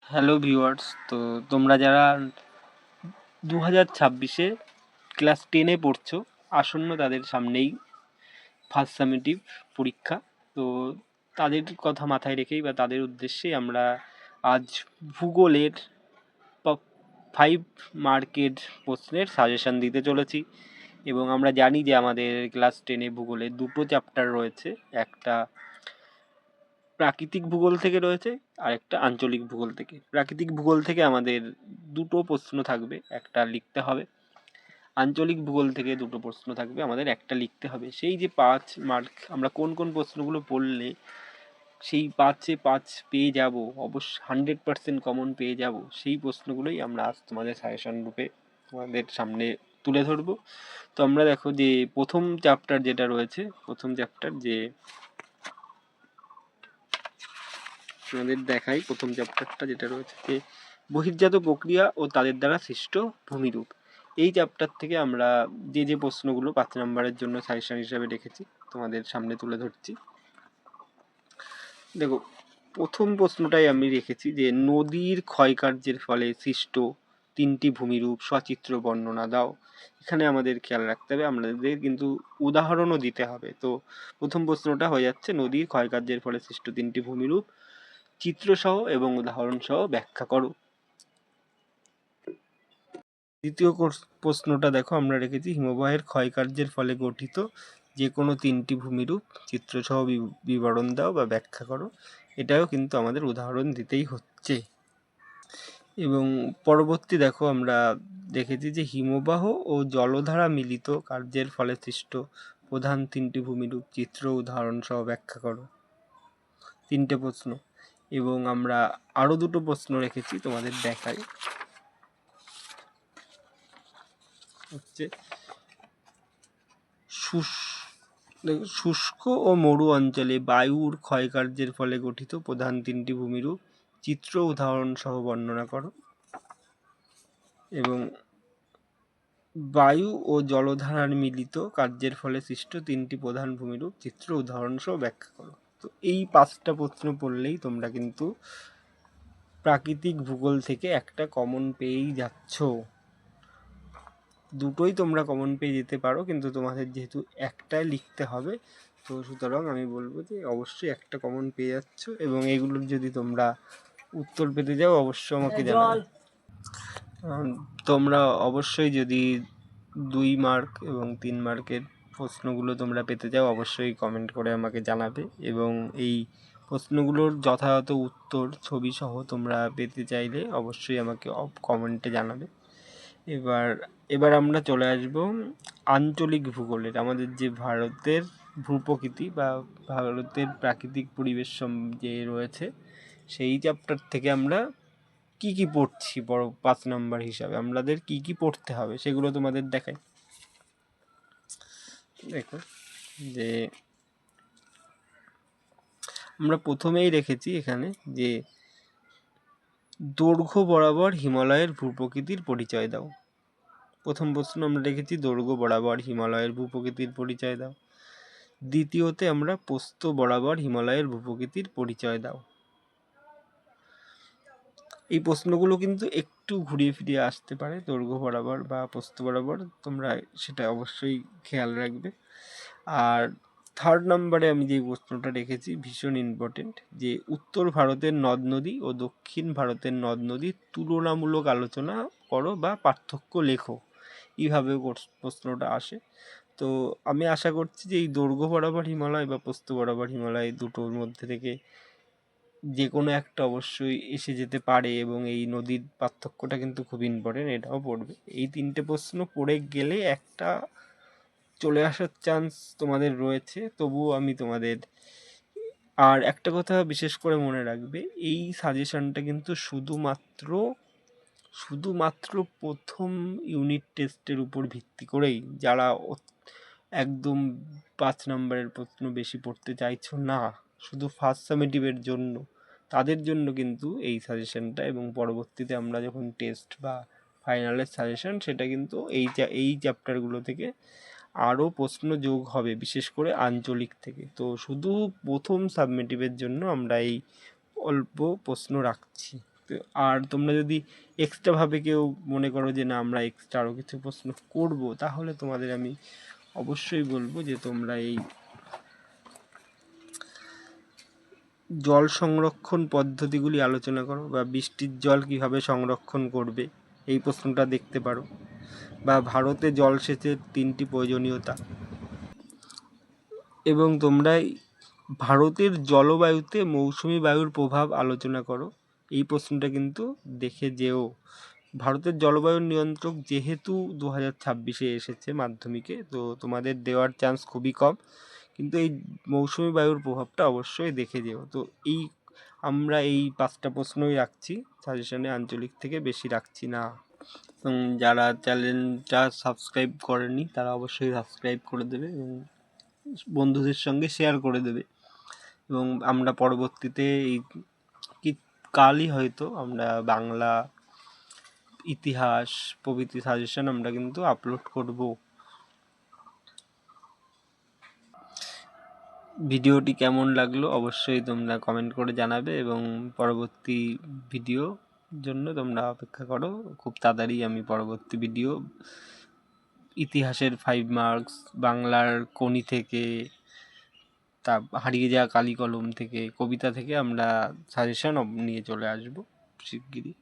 Hello viewers, তো তোমরা যারা 2026-এ ক্লাস 10-এ পড়ছো, আসন্ন তাদের সামনেই ফার্স্ট সামেটিভ পরীক্ষা। তো তাদের কথা মাথায় রেখেই বা তাদের উদ্দেশ্যেই আমরা আজ ভূগোলের 5 মার্কের প্রশ্নের সাজেশন দিতে চলেছি। এবং আমরা জানি যে আমাদের ক্লাস 10-এ ভূগোলে দুটো চ্যাপ্টার রয়েছে, একটা প্রাকৃতিক ভূগোল থেকে রয়েছে আর একটা আঞ্চলিক ভূগোল থেকে। প্রাকৃতিক ভূগোল থেকে আমাদের দুটো প্রশ্ন থাকবে, একটা লিখতে হবে। আঞ্চলিক ভূগোল থেকে দুটো প্রশ্ন থাকবে, আমাদের একটা লিখতে হবে। সেই যে 5 মার্ক আমরা কোন কোন প্রশ্নগুলো পড়লে সেই 5-এ 5 পেয়ে যাব, অবশ্য 100% কমন পেয়ে যাব, সেই প্রশ্নগুলোই আমরা আজ তোমাদের সাজেশন রূপে তোমাদের সামনে তুলে ধরবো। তো আমরা দেখো যে প্রথম চ্যাপ্টার যেটা রয়েছে, প্রথম চ্যাপ্টার যে আমাদের দেখাই, প্রথম চ্যাপ্টারটা যেটা রয়েছে যে বহির্জাত প্রক্রিয়া ও তাদের দ্বারা সৃষ্ট ভূমিরূপ। এই চ্যাপ্টার থেকে আমরা যে যে প্রশ্নগুলো 5 নম্বরের জন্য সাজেশন হিসাবে রেখেছি তোমাদের সামনে তুলে ধরছি। দেখো, প্রথম প্রশ্নটাই আমি রেখেছি যে নদীর ক্ষয়কার্যের ফলে সৃষ্ট 3টি ভূমিরূপ সচিত্র বর্ণনা দাও। এখানে আমাদের খেয়াল রাখতে হবে, আমাদের কিন্তু উদাহরণও দিতে হবে। তো প্রথম প্রশ্নটা হয়ে যাচ্ছে নদীর ক্ষয়কার্যের ফলে সৃষ্ট 3টি ভূমিরূপ চিত্রসহ এবং উদাহরণসহ ব্যাখ্যা করো। দ্বিতীয় প্রশ্নটা দেখো, আমরা রেখেছি হিমবাহের ক্ষয়কার্যের ফলে গঠিত যে কোনো 3টি ভূমিরূপ চিত্রসহ বিবরণ দাও বা ব্যাখ্যা করো। এটাও কিন্তু আমাদের উদাহরণ দিতেই হচ্ছে। এবং পরবর্তী দেখো, আমরা দেখেছি যে হিমবাহ ও জলধারা মিলিত কার্যের ফলে সৃষ্ট প্রধান 3টি ভূমিরূপ চিত্র উদাহরণ সহ ব্যাখ্যা করো। 3টে প্রশ্ন। এবং আমরা আরো দুটো প্রশ্ন রেখেছি, তোমাদের দেখাই। হচ্ছে শুষ্ক ও মরু অঞ্চলে বায়ুর ক্ষয়কার্যের ফলে গঠিত প্রধান 3টি ভূমিরূপ চিত্র উদাহরণ সহ বর্ণনা করো। এবং বায়ু ও জলধারার মিলিত কার্যের ফলে সৃষ্ট 3টি প্রধান ভূমিরূপ চিত্র উদাহরণ সহ ব্যাখ্যা করো। তো এই 5টা প্রশ্ন পড়লেই তোমরা কিন্তু প্রাকৃতিক ভূগোল থেকে একটা কমন পেয়েই যাচ্ছ। দুটোই তোমরা কমন পেয়ে যেতে পারো, কিন্তু তোমাদের যেহেতু একটাই লিখতে হবে, তো সুতরাং আমি বলবো যে অবশ্যই একটা কমন পেয়ে যাচ্ছ। এবং এগুলোর যদি তোমরা উত্তর পেতে যাও অবশ্যই আমাকে জানাবে। তোমরা অবশ্যই যদি 2 মার্ক এবং 3 মার্কের প্রশ্নগুলো তোমরা পেতে যাও অবশ্যই কমেন্ট করে আমাকে জানাবে। এবং এই প্রশ্নগুলোর যথাযথ উত্তর ছবি সহ তোমরা পেতে চাইলে অবশ্যই আমাকে কমেন্টে জানাবে। এবার আমরা চলে আসব আঞ্চলিক ভূগোলের, আমাদের যে ভারতের ভূপ্রকৃতি বা ভারতের প্রাকৃতিক পরিবেশ যে রয়েছে সেই চ্যাপ্টার থেকে আমরা কি কি পড়ছি। বড় 5 নম্বর হিসাবে আমাদের কি কি পড়তে হবে সেগুলো তোমাদের দেখাই। দেখো যে আমরা প্রথমেই রেখেছি এখানে যে দৈর্ঘ্য বরাবর হিমালয়ের ভূপ্রকৃতির পরিচয় দাও। প্রথম প্রশ্ন আমরা রেখেছি দৈর্ঘ্য বরাবর হিমালয়ের ভূপ্রকৃতির পরিচয় দাও। দ্বিতীয়তে আমরা প্রস্থ বরাবর হিমালয়ের ভূপ্রকৃতির পরিচয় দাও। এই প্রশ্নগুলো কিন্তু একটু ঘুরিয়ে ফিরিয়ে আসতে পারে, দৈর্ঘ্য বরাবর বা প্রস্থ বরাবর, তোমরা সেটা অবশ্যই খেয়াল রাখবে। আর 3rd নম্বরে আমি যে প্রশ্নটা রেখেছি ভীষণ ইম্পর্টেন্ট, যে উত্তর ভারতের নদ নদী ও দক্ষিণ ভারতের নদ নদীর তুলনামূলক আলোচনা করো বা পার্থক্য লেখো। এইভাবে প্রশ্নটা আসে। তো আমি আশা করছি যে এই দৈর্ঘ্য বরাবর হিমালয় বা প্রস্থ বরাবর হিমালয় দুটোর মধ্যে থেকে যে কোনো একটা অবশ্যই এসে যেতে পারে। এবং এই নদীর পার্থক্যটা কিন্তু খুব ইম্পর্টেন্ট, এটাও পড়বে। এই 3টে প্রশ্ন পড়ে গেলে একটা চলে আসার চান্স তোমাদের রয়েছে। তবুও আমি তোমাদের আর একটা কথা বিশেষ করে মনে রাখবে, এই সাজেশনটা কিন্তু শুধুমাত্র প্রথম ইউনিট টেস্টের উপর ভিত্তি করেই, যারা একদম 5 নম্বরের প্রশ্ন বেশি পড়তে চাইছো না, শুধু ফার্স্ট সামেটিভের জন্য, তাদের জন্য কিন্তু এই সাজেশনটা। এবং পরবর্তীতে আমরা যখন টেস্ট বা ফাইনালের সাজেশন, সেটা কিন্তু এই চ্যাপ্টারগুলো থেকে আরও প্রশ্ন যোগ হবে, বিশেষ করে আঞ্চলিক থেকে। তো শুধু প্রথম সাবমেটিভের জন্য আমরা এই অল্প প্রশ্ন রাখছি। তো আর তোমরা যদি এক্সট্রাভাবে কেউ মনে করো যে না আমরা এক্সট্রা আরও কিছু প্রশ্ন করব, তাহলে তোমাদের আমি অবশ্যই বলবো যে তোমরা এই জল সংরক্ষণ পদ্ধতিগুলি আলোচনা করো, বা বৃষ্টির জল কীভাবে সংরক্ষণ করবে এই প্রশ্নটা দেখতে পারো, বা ভারতে জলসেচের 3টি প্রয়োজনীয়তা, এবং তোমরা ভারতের জলবায়ুতে মৌসুমি বায়ুর প্রভাব আলোচনা করো। এই প্রশ্নটা কিন্তু দেখে যেও। ভারতের জলবায়ুর নিয়ন্ত্রক যেহেতু 2026-এ এসেছে মাধ্যমিকে, তো তোমাদের দেওয়ার চান্স খুবই কম, কিন্তু এই মৌসুমি বায়ুর প্রভাবটা অবশ্যই দেখে যেও। তো আমরা এই 5টা প্রশ্নই রাখছি সাজেশনে, আঞ্চলিক থেকে বেশি রাখছি না। যারা চ্যানেলটা সাবস্ক্রাইব করেনি তারা অবশ্যই সাবস্ক্রাইব করে দেবে এবং বন্ধুদের সঙ্গে শেয়ার করে দেবে। এবং আমরা পরবর্তীতে কালই হয়তো আমরা বাংলা, ইতিহাস প্রভৃতি সাজেশন আমরা কিন্তু আপলোড করব। ভিডিওটি কেমন লাগলো অবশ্যই তোমরা কমেন্ট করে জানাবে, এবং পরবর্তী ভিডিও জন্য তোমরা অপেক্ষা করো। খুব তাড়াতাড়ি আমি পরবর্তী ভিডিও ইতিহাসের 5 মার্কস, বাংলার কোনি থেকে, তা হারিয়ে যাওয়া কালি কলম থেকে, কবিতা থেকে আমরা সাজেশন নিয়ে চলে আসবো শিগগিরই।